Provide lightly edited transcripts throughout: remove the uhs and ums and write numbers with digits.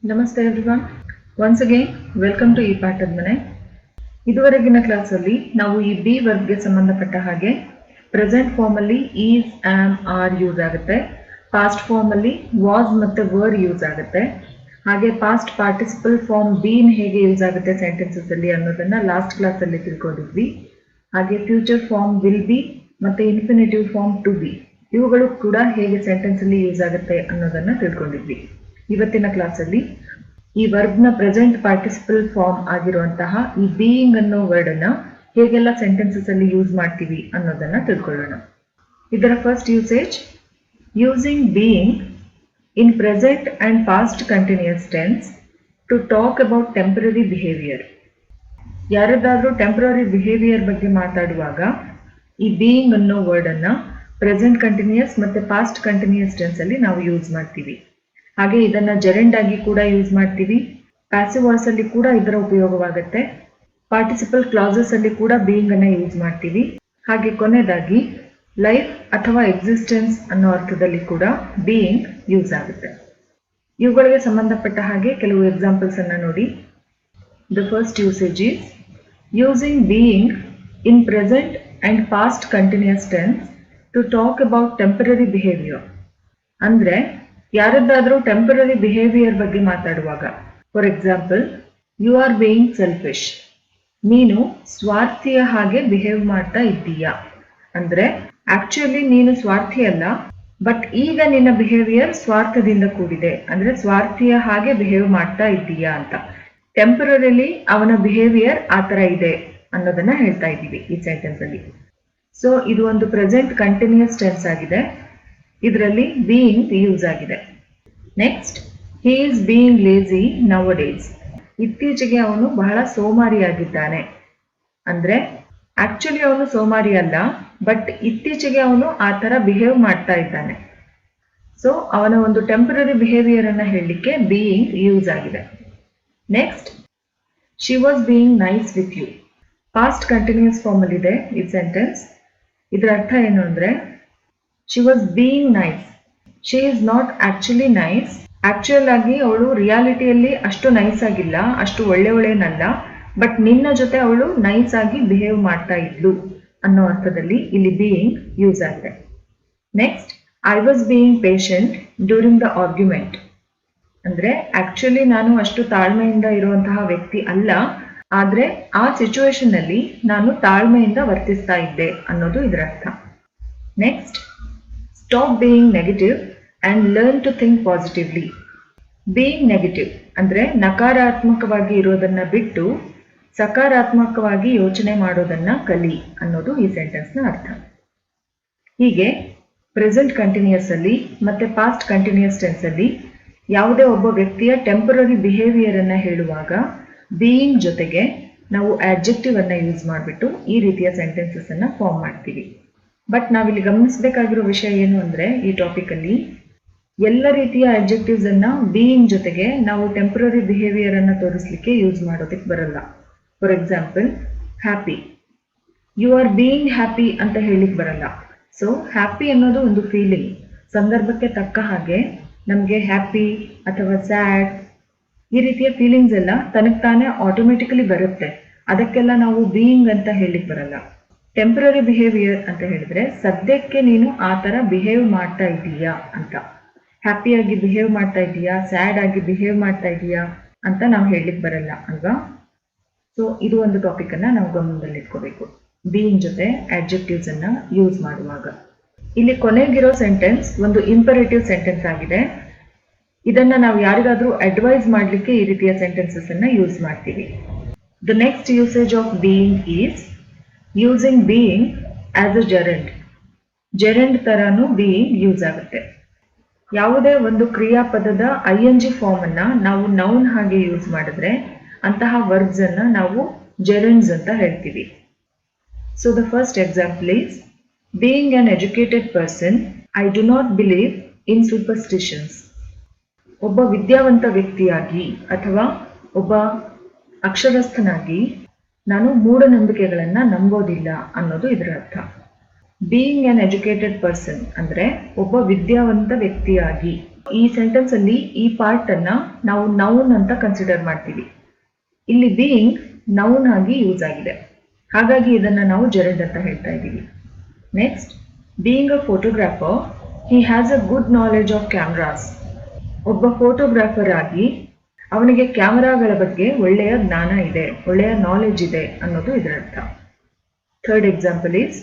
ನಮಸ್ತೆ everyone. Once again welcome to ಈ ಪಾಠದ ಮನೆ. ಇದುವರೆಗಿನ ಕ್ಲಾಸಲ್ಲಿ ನಾವು ಈ ಬಿ ವರ್ಬ್ಗೆ ಸಂಬಂಧಪಟ್ಟ ಹಾಗೆ ಪ್ರೆಸೆಂಟ್ ಫಾರ್ಮಲ್ಲಿ ಈಸ್, ಆಮ್, ಆರ್ ಯೂಸ್ ಆಗುತ್ತೆ. ಪಾಸ್ಟ್ ಫಾರ್ಮಲ್ಲಿ ವಾಸ್ ಮತ್ತು ವರ್ ಯೂಸ್ ಆಗುತ್ತೆ. ಹಾಗೆ ಪಾಸ್ಟ್ ಪಾರ್ಟಿಸಿಪಲ್ ಫಾರ್ಮ್ ಬೀನ್ ಹೇಗೆ ಯೂಸ್ ಆಗುತ್ತೆ ಸೆಂಟೆನ್ಸಸ್ಸಲ್ಲಿ ಅನ್ನೋದನ್ನು ಲಾಸ್ಟ್ ಕ್ಲಾಸಲ್ಲಿ ತಿಳ್ಕೊಂಡಿದ್ವಿ. ಹಾಗೆ ಫ್ಯೂಚರ್ ಫಾರ್ಮ್ ವಿಲ್ ಬಿ ಮತ್ತು ಇನ್ಫಿನಿಟಿವ್ ಫಾರ್ಮ್ ಟು ಬಿ ಇವುಗಳು ಕೂಡ ಹೇಗೆ ಸೆಂಟೆನ್ಸಲ್ಲಿ ಯೂಸ್ ಆಗುತ್ತೆ ಅನ್ನೋದನ್ನು ತಿಳ್ಕೊಂಡಿದ್ವಿ. ಇವತ್ತಿನ ಕ್ಲಾಸಲ್ಲಿ ಈ ವರ್ಬ್ನ ಪ್ರೆಸೆಂಟ್ ಪಾರ್ಟಿಸಿಪಲ್ ಫಾರ್ಮ್ ಆಗಿರುವಂತಹ ಈ ಬೀಯಿಂಗ್ ಅನ್ನೋ ವರ್ಡನ್ನು ಹೇಗೆಲ್ಲ ಸೆಂಟೆನ್ಸಸ್ಸಲ್ಲಿ ಯೂಸ್ ಮಾಡ್ತೀವಿ ಅನ್ನೋದನ್ನು ತಿಳ್ಕೊಳ್ಳೋಣ. ಇದರ first usage: using being in present and past continuous tense to talk about temporary behaviour. ಯಾರದಾದ್ರೂ ಟೆಂಪರರಿ ಬಿಹೇವಿಯರ್ ಬಗ್ಗೆ ಮಾತಾಡುವಾಗ ಈ ಬೀಯಿಂಗ್ ಅನ್ನೋ ವರ್ಡನ್ನು ಪ್ರೆಸೆಂಟ್ ಕಂಟಿನ್ಯೂಸ್ ಮತ್ತು ಪಾಸ್ಟ್ ಕಂಟಿನ್ಯೂಸ್ ಟೆನ್ಸಲ್ಲಿ ನಾವು ಯೂಸ್ ಮಾಡ್ತೀವಿ. ಹಾಗೆ ಇದನ್ನು ಜೆರೆಂಡ್ ಆಗಿ ಕೂಡ ಯೂಸ್ ಮಾಡ್ತೀವಿ. ಪ್ಯಾಸಿವ್ ವಾಯ್ಸ್ ಅಲ್ಲಿ ಕೂಡ ಇದರ ಉಪಯೋಗವಾಗುತ್ತೆ. ಪಾರ್ಟಿಸಿಪಲ್ ಕ್ಲಾಸಸ್ ಅಲ್ಲಿ ಕೂಡ ಬೀಯಿಂಗ್ ಅನ್ನ ಯೂಸ್ ಮಾಡ್ತೀವಿ. ಹಾಗೆ ಕೊನೆಯದಾಗಿ ಲೈಫ್ ಅಥವಾ ಎಕ್ಸಿಸ್ಟೆನ್ಸ್ ಅನ್ನೋ ಅರ್ಥದಲ್ಲಿ ಕೂಡ ಬೀಯಿಂಗ್ ಯೂಸ್ ಆಗುತ್ತೆ. ಇವುಗಳಿಗೆ ಸಂಬಂಧಪಟ್ಟ ಹಾಗೆ ಕೆಲವು ಎಕ್ಸಾಂಪಲ್ಸ್ ಅನ್ನ ನೋಡಿ. The first usage is using being in present and past continuous tense to talk about temporary behaviour. ಅಂದ್ರೆ ಯಾರದ್ದಾದ್ರೂ ಟೆಂಪರರಿ ಬಿಹೇವಿಯರ್ ಬಗ್ಗೆ ಮಾತಾಡುವಾಗ, for example, you are being selfish, ನೀನು ಸ್ವಾರ್ಥಿಯ ಹಾಗೆ ಬಿಹೇವ್ ಮಾಡ್ತಾ ಇದ್ದೀಯಾ. ಅಂದ್ರೆ ಆಕ್ಚುಲಿ ನೀನು ಸ್ವಾರ್ಥಿ ಅಲ್ಲ, ಬಟ್ ಈಗ ನಿನ್ನ ಬಿಹೇವಿಯರ್ ಸ್ವಾರ್ಥದಿಂದ ಕೂಡಿದೆ, ಅಂದ್ರೆ ಸ್ವಾರ್ಥಿಯ ಹಾಗೆ ಬಿಹೇವ್ ಮಾಡ್ತಾ ಇದ್ದೀಯಾ ಅಂತ. ಟೆಂಪರರಿಲಿ ಅವನ ಬಿಹೇವಿಯರ್ ಆ ಥರ ಇದೆ ಅನ್ನೋದನ್ನ ಹೇಳ್ತಾ ಇದ್ದೀವಿ ಈ ಸೆಂಟೆನ್ಸ್ ಅಲ್ಲಿ. ಸೊ ಇದು ಒಂದು ಪ್ರೆಸೆಂಟ್ ಕಂಟಿನ್ಯೂಸ್ ಟೆನ್ಸ್ ಆಗಿದೆ. ಇದರಲ್ಲಿ ಬೀಯಿಂಗ್ ಯೂಸ್ ಆಗಿದೆ. Next, he is being lazy now days. ಇತ್ತೀಚೆಗೆ ಅವನು ಬಹಳ ಸೋಮಾರಿಯಾಗಿದ್ದಾನೆ. ಅಂದ್ರೆ ಆಕ್ಚುಲಿ ಅವನು ಸೋಮಾರಿ ಅಲ್ಲ, ಬಟ್ ಇತ್ತೀಚೆಗೆ ಅವನು ಆ ಥರ ಬಿಹೇವ್ ಮಾಡ್ತಾ ಇದ್ದಾನೆ. ಸೊ ಅವನ ಒಂದು ಟೆಂಪರರಿ ಬಿಹೇವಿಯರ್ ಅನ್ನ ಹೇಳಲಿಕ್ಕೆ ಬೀಯಿಂಗ್ ಯೂಸ್ ಆಗಿದೆ. Next, she was being nice with you. Past continuous form ಅಲ್ಲಿ ಇದೆ ಈ ಸೆಂಟೆನ್ಸ್. ಇದರ ಅರ್ಥ ಏನು ಅಂದ್ರೆ, she was being nice, she is not actually nice. Actual ಆಗಿ ಅವಳು ರಿಯಾಲಿಟಿಯಲ್ಲಿ ಅಷ್ಟು ನೈಸ್ ಆಗಿಲ್ಲ, ಅಷ್ಟು ಒಳ್ಳೆಯವಳೇನಲ್ಲ, ಬಟ್ ನಿನ್ನ ಜೊತೆ ಅವಳು ನೈಸ್ ಆಗಿ ಬಿಹೇವ್ ಮಾಡ್ತಾ ಇದ್ಲು ಅನ್ನೋ ಅರ್ಥದಲ್ಲಿ ಇಲ್ಲಿ ಬೀಯಿಂಗ್ ಯೂಸ್ ಆಗಿದೆ. Next, I was being patient during the argument. ಅಂದ್ರೆ ಆಕ್ಚುಲಿ ನಾನು ಅಷ್ಟು ತಾಳ್ಮೆಯಿಂದ ಇರುವಂತಹ ವ್ಯಕ್ತಿ ಅಲ್ಲ, ಆದ್ರೆ ಆ ಸಿಚುವೇಶನ್ ಅಲ್ಲಿ ನಾನು ತಾಳ್ಮೆಯಿಂದ ವರ್ತಿಸ್ತಾ ಇದ್ದೆ ಅನ್ನೋದು ಇದರ ಅರ್ಥ. Next, stop being negative and learn to think positively. Being negative ಅಂದರೆ ನಕಾರಾತ್ಮಕವಾಗಿ ಇರೋದನ್ನ ಬಿಟ್ಟು ಸಕಾರಾತ್ಮಕವಾಗಿ ಯೋಚನೆ ಮಾಡೋದನ್ನ ಕಲಿ ಅನ್ನೋದು ಈ ಸೆಂಟೆನ್ಸ್ನ ಅರ್ಥ. ಹೀಗೆ ಪ್ರೆಸೆಂಟ್ ಕಂಟಿನ್ಯೂಸ್ ಅಲ್ಲಿ ಮತ್ತೆ ಪಾಸ್ಟ್ ಕಂಟಿನ್ಯೂಸ್ ಟೆನ್ಸ್ ಅಲ್ಲಿ ಯಾವುದೇ ಒಬ್ಬ ವ್ಯಕ್ತಿಯ ಟೆಂಪರರಿ ಬಿಹೇವಿಯರ್ ಅನ್ನ ಹೇಳುವಾಗ ಬೀಯಿಂಗ್ ಜೊತೆಗೆ ನಾವು ಆಡ್ಜೆಕ್ಟಿವ್ ಅನ್ನ ಯೂಸ್ ಮಾಡಿಬಿಟ್ಟು ಈ ರೀತಿಯ ಸೆಂಟೆನ್ಸಸ್ ಅನ್ನ ಫಾರ್ಮ್ ಮಾಡ್ತೀವಿ. ಬಟ್ ನಾವಿಲ್ಲಿ ಗಮನಿಸಬೇಕಾಗಿರೋ ವಿಷಯ ಏನು ಅಂದರೆ, ಈ ಟಾಪಿಕಲ್ಲಿ ಎಲ್ಲ ರೀತಿಯ ಅಡ್ಜೆಕ್ಟಿವ್ಸ್ ಅನ್ನ ಬೀಯಿಂಗ್ ಜೊತೆಗೆ ನಾವು ಟೆಂಪರರಿ ಬಿಹೇವಿಯರ್ ಅನ್ನ ತೋರಿಸ್ಲಿಕ್ಕೆ ಯೂಸ್ ಮಾಡೋದಕ್ಕೆ ಬರಲ್ಲ. For example, happy, you are being happy ಅಂತ ಹೇಳಿಕ್ ಬರಲ್ಲ. ಸೊ ಹ್ಯಾಪಿ ಅನ್ನೋದು ಒಂದು ಫೀಲಿಂಗ್. ಸಂದರ್ಭಕ್ಕೆ ತಕ್ಕ ಹಾಗೆ ನಮಗೆ ಹ್ಯಾಪಿ ಅಥವಾ ಸ್ಯಾಡ್ ಈ ರೀತಿಯ ಫೀಲಿಂಗ್ಸ್ ಎಲ್ಲ ತನಗೆ ತಾನೇ ಆಟೋಮೆಟಿಕಲಿ ಬರುತ್ತೆ. ಅದಕ್ಕೆಲ್ಲ ನಾವು ಬೀಯಿಂಗ್ ಅಂತ ಹೇಳಿಕ್ ಬರಲ್ಲ. ಟೆಂಪರರಿ ಬಿಹೇವಿಯರ್ ಅಂತ ಹೇಳಿದ್ರೆ ಸದ್ಯಕ್ಕೆ ನೀನು ಆ ಥರ ಬಿಹೇವ್ ಮಾಡ್ತಾ ಇದ್ದೀಯಾ ಅಂತ. ಹ್ಯಾಪಿಯಾಗಿ ಬಿಹೇವ್ ಮಾಡ್ತಾ ಇದೀಯಾ, ಸ್ಯಾಡ್ ಆಗಿ ಬಿಹೇವ್ ಮಾಡ್ತಾ ಇದೀಯಾ ಅಂತ ನಾವು ಹೇಳಲಿಕ್ಕೆ ಬರಲ್ಲ ಅಲ್ವಾ. ಸೊ ಇದು ಒಂದು ಟಾಪಿಕ್ ಅನ್ನ ನಾವು ಗಮನದಲ್ಲಿ ಇಟ್ಕೋಬೇಕು ಬೀಯಿಂಗ್ ಜೊತೆ ಆಡ್ಜೆಕ್ಟಿವ್ಸ್ ಅನ್ನ ಯೂಸ್ ಮಾಡುವಾಗ. ಇಲ್ಲಿ ಕೊನೆಗಿರೋ ಸೆಂಟೆನ್ಸ್ ಒಂದು ಇಂಪರೇಟಿವ್ ಸೆಂಟೆನ್ಸ್ ಆಗಿದೆ. ಇದನ್ನ ನಾವು ಯಾರಿಗಾದ್ರೂ ಅಡ್ವೈಸ್ ಮಾಡಲಿಕ್ಕೆ ಈ ರೀತಿಯ ಸೆಂಟೆನ್ಸಸ್ ಅನ್ನ ಯೂಸ್ ಮಾಡ್ತೀವಿ. The next usage of being is using being as a gerund. Gerund ತರಾನು ಬೀಯಿಂಗ್ ಯೂಸ್ ಆಗುತ್ತೆ. ಯಾವುದೇ ಒಂದು ಕ್ರಿಯಾಪದದ ING ಫಾರ್ಮ್ ಅನ್ನ ನಾವು ನೌನ್ ಹಾಗೆ ಯೂಸ್ ಮಾಡಿದ್ರೆ ಅಂತಹ ವರ್ಬ್ಸ್ ಅನ್ನ ನಾವು ಜೆರೆಂಡ್ಸ್ ಅಂತ ಹೇಳ್ತೀವಿ. So the first example is being on educated person I do not believe in superstitions. ಒಬ್ಬ ವಿದ್ಯಾವಂತ ವ್ಯಕ್ತಿಯಾಗಿ ಅಥವಾ ಒಬ್ಬ ಅಕ್ಷರಸ್ಥನಾಗಿ ನಾನು ಮೂಢನಂಬಿಕೆಗಳನ್ನ ನಂಬೋದಿಲ್ಲ ಅನ್ನೋದು ಇದರ ಅರ್ಥ. ಬೀಯಿಂಗ್ ಆನ್ ಎಜುಕೇಟೆಡ್ ಪರ್ಸನ್ ಅಂದ್ರೆ ಒಬ್ಬ ವಿದ್ಯಾವಂತ ವ್ಯಕ್ತಿಯಾಗಿ ಈ ಸೆಂಟೆನ್ಸ್ ಅಲ್ಲಿ ಈ ಪಾರ್ಟ್ ಅನ್ನ ನಾವು ನೌನ್ ಅಂತ ಕನ್ಸಿಡರ್ ಮಾಡ್ತೀವಿ. ಇಲ್ಲಿ ಬೀಯಿಂಗ್ ನೌನ್ ಆಗಿ ಯೂಸ್ ಆಗಿದೆ, ಹಾಗಾಗಿ ಇದನ್ನ ನಾವು ಜೆರಂಡ್ ಅಂತ ಹೇಳ್ತಾ ಇದ್ದೀವಿ. Next, being a photographer, he has a good knowledge of cameras. ಒಬ್ಬ ಫೋಟೋಗ್ರಾಫರ್ ಆಗಿ ಅವನಿಗೆ ಕ್ಯಾಮರಾಗಳ ಬಗ್ಗೆ ಒಳ್ಳೆಯ ಜ್ಞಾನ ಇದೆ, ಒಳ್ಳೆಯ ನಾಲೆಜ್ ಇದೆ ಅನ್ನೋದು ಇದರರ್ಥ. Third example is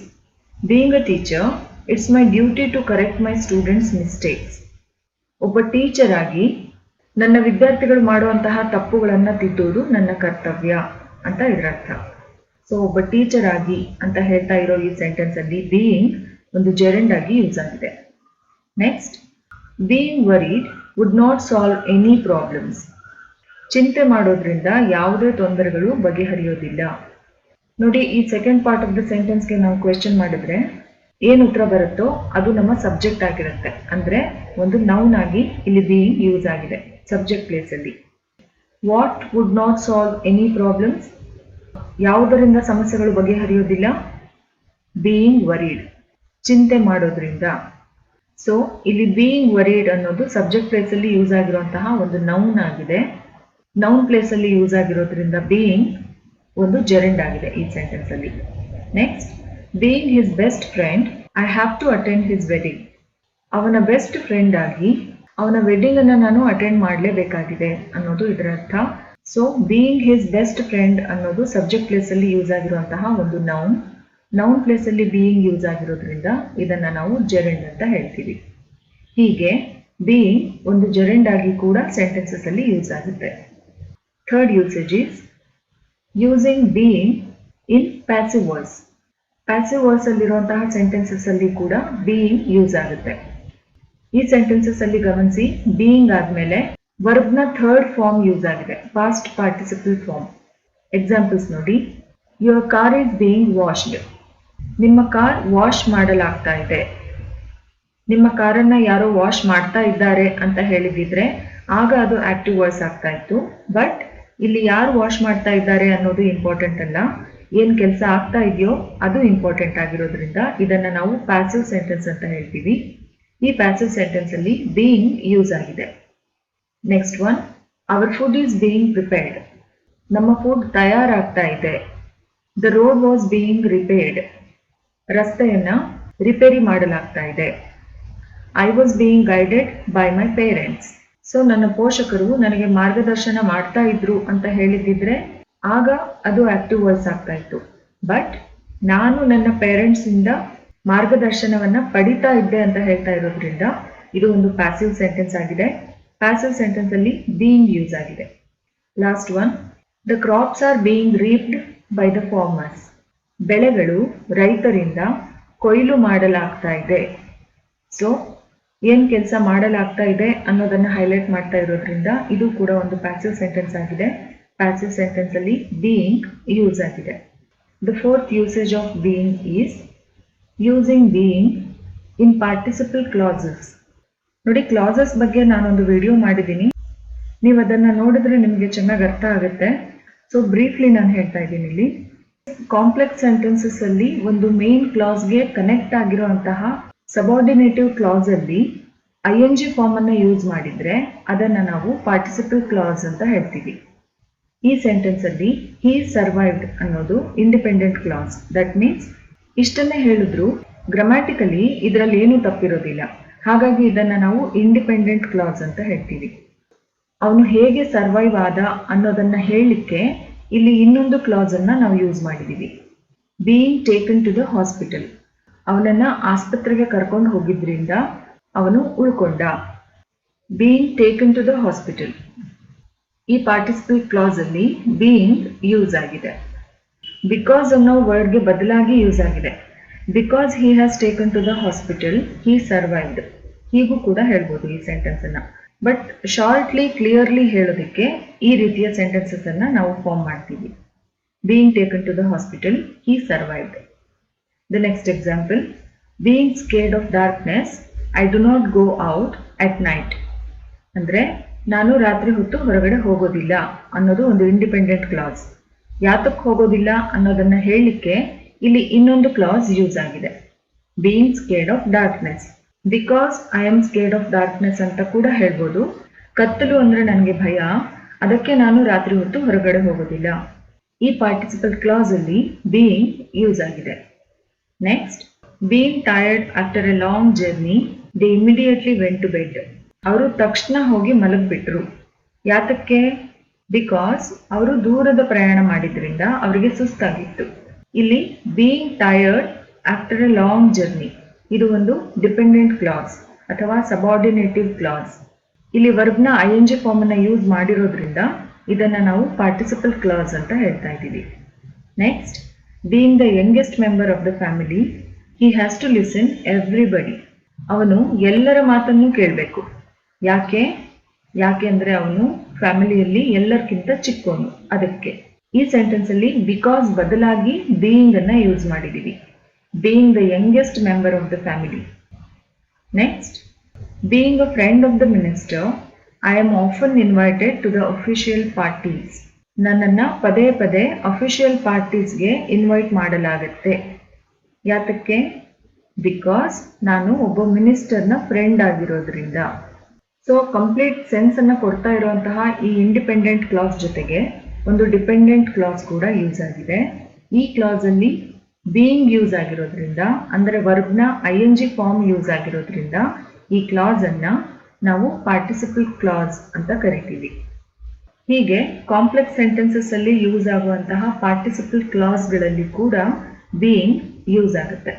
being a teacher, it's my duty to correct my students mistakes. ಒಬ್ಬ ಟೀಚರ್ ಆಗಿ ನನ್ನ ವಿದ್ಯಾರ್ಥಿಗಳು ಮಾಡುವಂತಹ ತಪ್ಪುಗಳನ್ನು ತಿದ್ದುವುದು ನನ್ನ ಕರ್ತವ್ಯ ಅಂತ ಇದರರ್ಥ. ಸೊ ಒಬ್ಬ ಟೀಚರ್ ಆಗಿ ಅಂತ ಹೇಳ್ತಾ ಇರೋ ಈ ಸೆಂಟೆನ್ಸ್ ಅಲ್ಲಿ ಬೀಯಿಂಗ್ ಒಂದು ಜೆರಂಡ್ ಆಗಿ ಯೂಸ್ ಆಗಿದೆ. Next, being varied wood not solve any problems. ಚಿಂತೆ ಮಾಡೋದ್ರಿಂದ ಯಾವುದೇ ತೊಂದರೆಗಳು ಬಗೆಹರಿಯೋದಿಲ್ಲ. ನೋಡಿ, ಈ ಸೆಕೆಂಡ್ ಪಾರ್ಟ್ ಆಫ್ ದ ಸೆಂಟೆನ್ಸ್ಗೆ ನಾವು ಕ್ವೆಶ್ಚನ್ ಮಾಡಿದ್ರೆ ಏನು ಉತ್ತರ ಬರುತ್ತೋ ಅದು ನಮ್ಮ ಸಬ್ಜೆಕ್ಟ್ ಆಗಿರುತ್ತೆ. ಅಂದ್ರೆ ಒಂದು ನೌನ್ ಆಗಿ ಇಲ್ಲಿ ಬೀಯಿಂಗ್ ಯೂಸ್ ಆಗಿದೆ ಸಬ್ಜೆಕ್ಟ್ ಪ್ಲೇಸ್ ಅಲ್ಲಿ. What would not solve any problems, ಯಾವುದರಿಂದ ಸಮಸ್ಯೆಗಳು ಬಗೆಹರಿಯೋದಿಲ್ಲ? ಬೀಯಿಂಗ್ ವರೀಡ್, ಚಿಂತೆ ಮಾಡೋದ್ರಿಂದ. ಸೊ ಇಲ್ಲಿ ಬೀಯಿಂಗ್ ವರೀಡ್ ಅನ್ನೋದು ಸಬ್ಜೆಕ್ಟ್ ಪ್ಲೇಸ್ ಅಲ್ಲಿ ಯೂಸ್ ಆಗಿರುವಂತಹ ಒಂದು ನೌನ್ ಆಗಿದೆ. ನೌನ್ ಪ್ಲೇಸ್ ಅಲ್ಲಿ ಯೂಸ್ ಆಗಿರೋದ್ರಿಂದ ಬೀಯಿಂಗ್ ಒಂದು ಜೆರಂಡ್ ಆಗಿದೆ ಈ ಸೆಂಟೆನ್ಸ್ ಅಲ್ಲಿ. Next, being his best friend, I have to attend his wedding. ಅವನ ಬೆಸ್ಟ್ ಫ್ರೆಂಡ್ ಆಗಿ ಅವನ ವೆಡ್ಡಿಂಗ್ ಅನ್ನ ನಾನು ಅಟೆಂಡ್ ಮಾಡಲೇಬೇಕಾಗಿದೆ ಅನ್ನೋದು ಇದರ ಅರ್ಥ. So being his best friend ಅನ್ನೋದು ಸಬ್ಜೆಕ್ಟ್ ಪ್ಲೇಸ್ ಅಲ್ಲಿ ಯೂಸ್ ಆಗಿರುವಂತಹ ಒಂದು ನೌನ್. ನೌನ್ ಪ್ಲೇಸ್ ಅಲ್ಲಿ ಬೀಯಿಂಗ್ ಯೂಸ್ ಆಗಿರೋದ್ರಿಂದ ಇದನ್ನ ನಾವು ಜೆರಂಡ್ ಅಂತ ಹೇಳ್ತೀವಿ. ಹೀಗೆ ಬೀಯಿಂಗ್ ಒಂದು ಜೆರಂಡ್ ಆಗಿ ಕೂಡ ಸೆಂಟೆನ್ಸಸ್ ಅಲ್ಲಿ ಯೂಸ್ ಆಗುತ್ತೆ. Third usage is using being in passive voice. Passive voice ಅಲ್ಲಿರುವಂತಹ ಸೆಂಟೆನ್ಸಸ್ ಅಲ್ಲಿ ಕೂಡ ಬೀಯಿಂಗ್ ಯೂಸ್ ಆಗುತ್ತೆ. ಈ ಸೆಂಟೆನ್ಸಸ್ ಅಲ್ಲಿ ಗಮನಿಸಿ, ಬೀಯಿಂಗ್ ಆದ್ಮೇಲೆ ವರ್ಬ್ ನ ಥರ್ಡ್ ಫಾರ್ಮ್ ಯೂಸ್ ಆಗಿದೆ, ಪಾಸ್ಟ್ ಪಾರ್ಟಿಸಿಪಲ್ ಫಾರ್ಮ್. ಎಕ್ಸಾಂಪಲ್ಸ್ ನೋಡಿ, your car is being washed. ನಿಮ್ಮ ಕಾರ್ ವಾಶ್ ಮಾಡಲಾಗ್ತಾ ಇದೆ. ನಿಮ್ಮ ಕಾರನ್ನ ಯಾರೋ ವಾಶ್ ಮಾಡ್ತಾ ಇದ್ದಾರೆ ಅಂತ ಹೇಳಿದಿದ್ರೆ ಆಗ ಅದು ಆಕ್ಟಿವ್ ವಾಯ್ಸ್ ಆಗ್ತಾ ಇತ್ತು. ಬಟ್ ಇಲ್ಲಿ ಯಾರು ವಾಶ್ ಮಾಡ್ತಾ ಇದ್ದಾರೆ ಅನ್ನೋದು ಇಂಪಾರ್ಟೆಂಟ್ ಅಲ್ಲ, ಏನ್ ಕೆಲಸ ಆಗ್ತಾ ಇದೆಯೋ ಅದು ಇಂಪಾರ್ಟೆಂಟ್ ಆಗಿರೋದ್ರಿಂದ ಇದನ್ನ ನಾವು ಪ್ಯಾಸಿವ್ ಸೆಂಟೆನ್ಸ್ ಅಂತ ಹೇಳ್ತೀವಿ. ಈ ಪ್ಯಾಸಿವ್ ಸೆಂಟೆನ್ಸ್ ಅಲ್ಲಿ ಬೀಯಿಂಗ್ ಯೂಸ್ ಆಗಿದೆ. Next one, our food is being prepared. ನಮ್ಮ ಫುಡ್ ತಯಾರಾಗ್ತಾ ಇದೆ. The road was being repaired. ರಸ್ತೆಯನ್ನ ರಿಪೇರಿ ಮಾಡಲಾಗ್ತಾ ಇದೆ. I was being guided by my parents. So ನನ್ನ ಪೋಷಕರು ನನಗೆ ಮಾರ್ಗದರ್ಶನ ಮಾಡ್ತಾ ಇದ್ರು ಅಂತ ಹೇಳಿದ್ರೆ ಆಗ ಅದು ಆಕ್ಟಿವ್ ವಾಯ್ಸ್ ಆಗ್ತಾ ಇತ್ತು. ಬಟ್ ನಾನು ನನ್ನ ಪೇರೆಂಟ್ಸ್ ಇಂದ ಮಾರ್ಗದರ್ಶನವನ್ನ ಪಡಿತಾ ಇದ್ದೆ ಅಂತ ಹೇಳ್ತಾ ಇರೋದ್ರಿಂದ ಇದು ಒಂದು ಪ್ಯಾಸಿವ್ ಸೆಂಟೆನ್ಸ್ ಆಗಿದೆ. ಪ್ಯಾಸಿವ್ ಸೆಂಟೆನ್ಸ್ ಅಲ್ಲಿ ಬೀಯಿಂಗ್ ಯೂಸ್ ಆಗಿದೆ. Last one, the crops are being reaped by the farmers. ಬೆಳೆಗಳು ರೈತರಿಂದ ಕೊಯ್ಲು ಮಾಡಲಾಗ್ತಾ ಇದೆ. ಸೊ ಏನ್ ಕೆಲಸ ಮಾಡಲಾಗ್ತಾ ಇದೆ ಅನ್ನೋದನ್ನ ಹೈಲೈಟ್ ಮಾಡ್ತಾ ಇರೋದ್ರಿಂದ ಇದು ಕೂಡ ಒಂದು ಪ್ಯಾಸಿವ್ ಸೆಂಟೆನ್ಸ್ ಆಗಿದೆ. ಪ್ಯಾಸಿವ್ ಸೆಂಟೆನ್ಸ್ ಅಲ್ಲಿ ಬೀಯಿಂಗ್ ಯೂಸ್ ಆಗಿದೆ. The fourth usage of being is using being in participle classes. ನೋಡಿ, ಕ್ಲಾಸಸ್ ಬಗ್ಗೆ ನಾನೊಂದು ವಿಡಿಯೋ ಮಾಡಿದ್ದೀನಿ, ನೀವು ಅದನ್ನ ನೋಡಿದ್ರೆ ನಿಮಗೆ ಚೆನ್ನಾಗಿ ಅರ್ಥ ಆಗುತ್ತೆ. ಸೊ ಬ್ರೀಫ್ಲಿ ನಾನು ಹೇಳ್ತಾ ಇದ್ದೀನಿ. ಇಲ್ಲಿ ಕಾಂಪ್ಲೆಕ್ಸ್ ಸೆಂಟೆನ್ಸಸ್ ಅಲ್ಲಿ ಒಂದು ಮೇನ್ ಕ್ಲಾಸ್ಗೆ ಕನೆಕ್ಟ್ ಆಗಿರುವಂತಹ ಸಬಾರ್ಡಿನೇಟಿವ್ ಕ್ಲಾಸ್ ಅಲ್ಲಿ ING ಫಾರ್ಮ್ ಅನ್ನ ಯೂಸ್ ಮಾಡಿದ್ರೆ ಅದನ್ನ ನಾವು ಪಾರ್ಟಿಸಿಪಲ್ ಕ್ಲಾಸ್ ಅಂತ ಹೇಳ್ತೀವಿ. ಈ ಸೆಂಟೆನ್ಸ್ ಅಲ್ಲಿ ಹಿ ಸರ್ವೈವ್ಡ್ ಅನ್ನೋದು ಇಂಡಿಪೆಂಡೆಂಟ್ ಕ್ಲಾಸ್. ದಟ್ ಮೀನ್ಸ್ ಇಷ್ಟನ್ನೇ ಹೇಳಿದ್ರು ಗ್ರಾಮ್ಯಾಟಿಕಲಿ ಇದರಲ್ಲಿ ಏನು ತಪ್ಪಿರೋದಿಲ್ಲ, ಹಾಗಾಗಿ ಇದನ್ನ ನಾವು ಇಂಡಿಪೆಂಡೆಂಟ್ ಕ್ಲಾಸ್ ಅಂತ ಹೇಳ್ತೀವಿ. ಅವನು ಹೇಗೆ ಸರ್ವೈವ್ ಆದ ಅನ್ನೋದನ್ನ ಹೇಳಲಿಕ್ಕೆ ಇಲ್ಲಿ ಇನ್ನೊಂದು ಕ್ಲಾಸ್ ಅನ್ನ ನಾವು ಯೂಸ್ ಮಾಡಿದೀವಿ. Being taken to the hospital. ಅವನನ್ನ ಆಸ್ಪತ್ರೆಗೆ ಕರ್ಕೊಂಡು ಹೋಗಿದ್ರಿಂದ ಅವನು ಉಳ್ಕೊಂಡ. Being taken to the hospital. ಈ ಪಾರ್ಟಿಸಿಪಲ್ ಕ್ಲಾಸ್ ಅಲ್ಲಿ ಬೀಯಿಂಗ್ ಯೂಸ್ ಆಗಿದೆ. ಬಿಕಾಸ್ ಅನ್ನೋ ವರ್ಡ್ಗೆ ಬದಲಾಗಿ ಯೂಸ್ ಆಗಿದೆ. Because he has taken to the hospital he survived. ಹೀಗೂ ಕೂಡ ಹೇಳ್ಬೋದು ಈ ಸೆಂಟೆನ್ಸ್ ಅನ್ನ. ಬಟ್ ಶಾರ್ಟ್ಲಿ ಕ್ಲಿಯರ್ಲಿ ಹೇಳೋದಕ್ಕೆ ಈ ರೀತಿಯ ಸೆಂಟೆನ್ಸಸ್ ಅನ್ನ ನಾವು ಫಾರ್ಮ್ ಮಾಡ್ತೀವಿ. Being taken to the hospital he survived. The next example, being scared of darkness I do not go out at night. ಅಂದ್ರೆ ನಾನು ರಾತ್ರಿ ಹೊತ್ತು ಹೊರಗಡೆ ಹೋಗೋದಿಲ್ಲ ಅನ್ನೋದು ಒಂದು ಇಂಡಿಪೆಂಡೆಂಟ್ ಕ್ಲಾಸ್. ಯಾತಕ್ಕೆ ಹೋಗೋದಿಲ್ಲ ಅನ್ನೋದನ್ನ ಹೇಳಲಿಕ್ಕೆ ಇಲ್ಲಿ ಇನ್ನೊಂದು ಕ್ಲಾಸ್ ಯೂಸ್ ಆಗಿದೆ, being scared of darkness. Because I am scared of darkness ಅಂತ ಕೂಡ ಹೇಳ್ಬೋದು. ಕತ್ತಲು ಅಂದರೆ ನನಗೆ ಭಯ, ಅದಕ್ಕೆ ನಾನು ರಾತ್ರಿ ಹೊತ್ತು ಹೊರಗಡೆ ಹೋಗೋದಿಲ್ಲ. ಈ ಪಾರ್ಟಿಸಿಪಲ್ ಕ್ಲಾಸ್ ಅಲ್ಲಿ ಬೀಯಿಂಗ್ ಯೂಸ್ ಆಗಿದೆ. Next, being tired after a long journey they immediately went to bed. ಅವರು ತಕ್ಷಣ ಹೋಗಿ ಮಲಗಿಬಿಟ್ರು. ಯಾತಕ್ಕೆ? ಬಿಕಾಸ್ ಅವರು ದೂರದ ಪ್ರಯಾಣ ಮಾಡಿದ್ರಿಂದ ಅವರಿಗೆ ಸುಸ್ತಾಗಿತ್ತು. ಇಲ್ಲಿ being tired after a long journey ಇದು ಒಂದು ಡಿಪೆಂಡೆಂಟ್ ಕ್ಲಾಸ್ ಅಥವಾ ಸಬಾರ್ಡಿನೇಟಿವ್ ಕ್ಲಾಸ್. ಇಲ್ಲಿ ವರ್ಬ್ನ ING ಫಾರ್ಮ್ ಅನ್ನು ಯೂಸ್ ಮಾಡಿರೋದ್ರಿಂದ ಇದನ್ನ ನಾವು ಪಾರ್ಟಿಸಿಪಲ್ ಕ್ಲಾಸ್ ಅಂತ ಹೇಳ್ತಾ ಇದ್ದೀವಿ. Next, being the youngest member of the family he has to listen everybody. ಅವನು ಎಲ್ಲರ ಮಾತನ್ನು ಕೇಳಬೇಕು. ಯಾಕೆ ಅಂದರೆ ಅವನು ಫ್ಯಾಮಿಲಿಯಲ್ಲಿ ಎಲ್ಲರಿಗಿಂತ ಚಿಕ್ಕವನು, ಅದಕ್ಕೆ. ಈ ಸೆಂಟೆನ್ಸ್ ಅಲ್ಲಿ ಬಿಕಾಸ್ ಬದಲಾಗಿ ಬೀಯಿಂಗ್ ಅನ್ನ ಯೂಸ್ ಮಾಡಿದ್ದೀವಿ. Being the youngest member of the family. Next, being a friend of the minister I am often invited to the official parties. ನನ್ನನ್ನು ಪದೇ ಪದೇ ಅಫಿಷಿಯಲ್ ಪಾರ್ಟೀಸ್ಗೆ ಇನ್ವೈಟ್ ಮಾಡಲಾಗುತ್ತೆ. ಯಾತಕ್ಕೆ? ಬಿಕಾಸ್ ನಾನು ಒಬ್ಬ ಮಿನಿಸ್ಟರ್ನ ಫ್ರೆಂಡ್ ಆಗಿರೋದ್ರಿಂದ. ಸೊ ಕಂಪ್ಲೀಟ್ ಸೆನ್ಸ್ ಅನ್ನು ಕೊಡ್ತಾ ಇರುವಂತಹ ಈ ಇಂಡಿಪೆಂಡೆಂಟ್ ಕ್ಲಾಸ್ ಜೊತೆಗೆ ಒಂದು ಡಿಪೆಂಡೆಂಟ್ ಕ್ಲಾಸ್ ಕೂಡ ಯೂಸ್ ಆಗಿದೆ. ಈ ಕ್ಲಾಸ್ ಅಲ್ಲಿ ಬೀಯಿಂಗ್ ಯೂಸ್ ಆಗಿರೋದ್ರಿಂದ, ಅಂದರೆ ವರ್ಬ್ನ ING ಫಾರ್ಮ್ ಯೂಸ್ ಆಗಿರೋದ್ರಿಂದ ಈ ಕ್ಲಾಸ್ ಅನ್ನ ನಾವು ಪಾರ್ಟಿಸಿಪಲ್ ಕ್ಲಾಸ್ ಅಂತ ಕರಿತೀವಿ. ಹೀಗೆ ಕಾಂಪ್ಲೆಕ್ಸ್ ಸೆಂಟೆನ್ಸಸ್ ಅಲ್ಲಿ ಯೂಸ್ ಆಗುವಂತಹ ಪಾರ್ಟಿಸಿಪಲ್ ಕ್ಲಾಸ್ಗಳಲ್ಲಿ ಕೂಡ ಬೀಯಿಂಗ್ ಯೂಸ್ ಆಗುತ್ತೆ.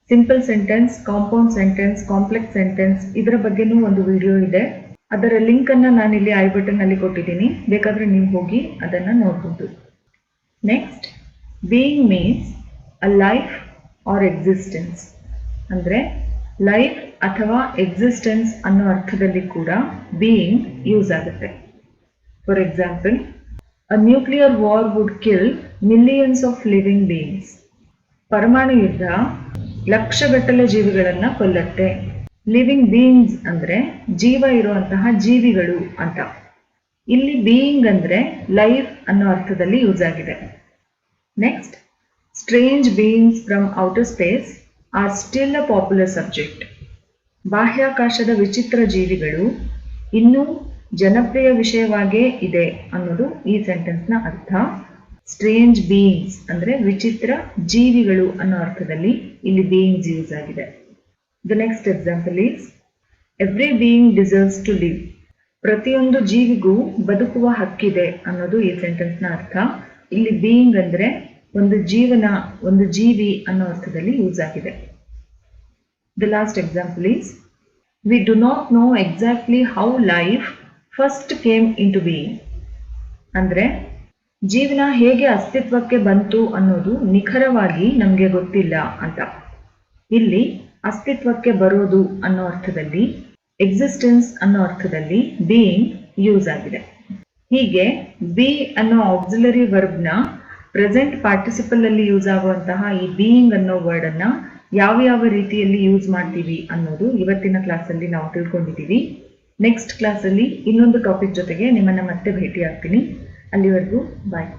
Simple sentence, compound sentence, complex sentence ಇದರ ಬಗ್ಗೆನೂ ಒಂದು ವಿಡಿಯೋ ಇದೆ. ಅದರ ಲಿಂಕ್ ಅನ್ನ ನಾನಿಲ್ಲಿ ಐ ಬಟನ್ ಅಲ್ಲಿ ಕೊಟ್ಟಿದ್ದೀನಿ, ಬೇಕಾದ್ರೆ ನೀವು ಹೋಗಿ ಅದನ್ನ ನೋಡ್ಬೋದು. Next, being means a life or existence. ಅಂದರೆ ಲೈಫ್ ಅಥವಾ ಎಕ್ಸಿಸ್ಟೆನ್ಸ್ ಅನ್ನೋ ಅರ್ಥದಲ್ಲಿ ಕೂಡ ಬೀಯಿಂಗ್ ಯೂಸ್ ಆಗುತ್ತೆ. For example, a nuclear war would kill millions of living beings. ಪರಮಾಣು ಯುದ್ಧ ಲಕ್ಷಗಟ್ಟಲೆ ಜೀವಿಗಳನ್ನು ಕೊಲ್ಲತ್ತೆ. ಲಿವಿಂಗ್ ಬೀಯಿಂಗ್ಸ್ ಅಂದರೆ ಜೀವ ಇರುವಂತಹ ಜೀವಿಗಳು ಅಂತ. ಇಲ್ಲಿ ಬೀಯಿಂಗ್ ಅಂದರೆ ಲೈಫ್ ಅನ್ನೋ ಅರ್ಥದಲ್ಲಿ ಯೂಸ್ ಆಗಿದೆ. Next, strange beings from outer space are still a popular subject. ಬಾಹ್ಯಾಕಾಶದ ವಿಚಿತ್ರ ಜೀವಿಗಳು ಇನ್ನೂ ಜನಪ್ರಿಯ ವಿಷಯವಾಗೇ ಇದೆ ಅನ್ನೋದು ಈ ಸೆಂಟೆನ್ಸ್ನ ಅರ್ಥ. ಸ್ಟ್ರೇಂಜ್ ಬೀಯಿಂಗ್ಸ್ ಅಂದರೆ ವಿಚಿತ್ರ ಜೀವಿಗಳು ಅನ್ನೋ ಅರ್ಥದಲ್ಲಿ ಇಲ್ಲಿ ಬೀಯಿಂಗ್ಸ್ ಯೂಸ್ ಆಗಿದೆ. The next example is every being deserves to live. ಪ್ರತಿಯೊಂದು ಜೀವಿಗೂ ಬದುಕುವ ಹಕ್ಕಿದೆ ಅನ್ನೋದು ಈ ಸೆಂಟೆನ್ಸ್ನ ಅರ್ಥ. ಇಲ್ಲಿ ಬೀಯಿಂಗ್ ಅಂದರೆ ಒಂದು ಜೀವನ, ಒಂದು ಜೀವಿ ಅನ್ನೋ ಅರ್ಥದಲ್ಲಿ ಯೂಸ್ ಆಗಿದೆ. The last example is we do not know exactly how life first came into being. ಅಂದರೆ ಜೀವನ ಹೇಗೆ ಅಸ್ತಿತ್ವಕ್ಕೆ ಬಂತು ಅನ್ನೋದು ನಿಖರವಾಗಿ ನಮಗೆ ಗೊತ್ತಿಲ್ಲ ಅಂತ. ಇಲ್ಲಿ ಅಸ್ತಿತ್ವಕ್ಕೆ ಬರೋದು ಅನ್ನೋ ಅರ್ಥದಲ್ಲಿ, ಎಕ್ಸಿಸ್ಟೆನ್ಸ್ ಅನ್ನೋ ಅರ್ಥದಲ್ಲಿ ಬೀಯಿಂಗ್ ಯೂಸ್ ಆಗಿದೆ. ಹೀಗೆ ಬಿ ಅನ್ನೋ ಆಕ್ಸಿಲರಿ ವರ್ಬ್ನ ಪ್ರೆಸೆಂಟ್ ಪಾರ್ಟಿಸಿಪಲ್ ಅಲ್ಲಿ ಯೂಸ್ ಆಗುವಂತಹ ಈ ಬೀಯಿಂಗ್ ಅನ್ನೋ ವರ್ಡ್ ಅನ್ನ ಯಾವ ರೀತಿಯಲ್ಲಿ ಯೂಸ್ ಮಾಡ್ತೀವಿ ಅನ್ನೋದು ಇವತ್ತಿನ ಕ್ಲಾಸಲ್ಲಿ ನಾವು ತಿಳ್ಕೊಂಡಿದ್ದೀವಿ. ನೆಕ್ಸ್ಟ್ ಕ್ಲಾಸಲ್ಲಿ ಇನ್ನೊಂದು ಟಾಪಿಕ್ ಜೊತೆಗೆ ನಿಮ್ಮನ್ನ ಮತ್ತೆ ಭೇಟಿ ಆಗ್ತೀನಿ. ಅಲ್ಲಿವರೆಗೂ ಬಾಯ್.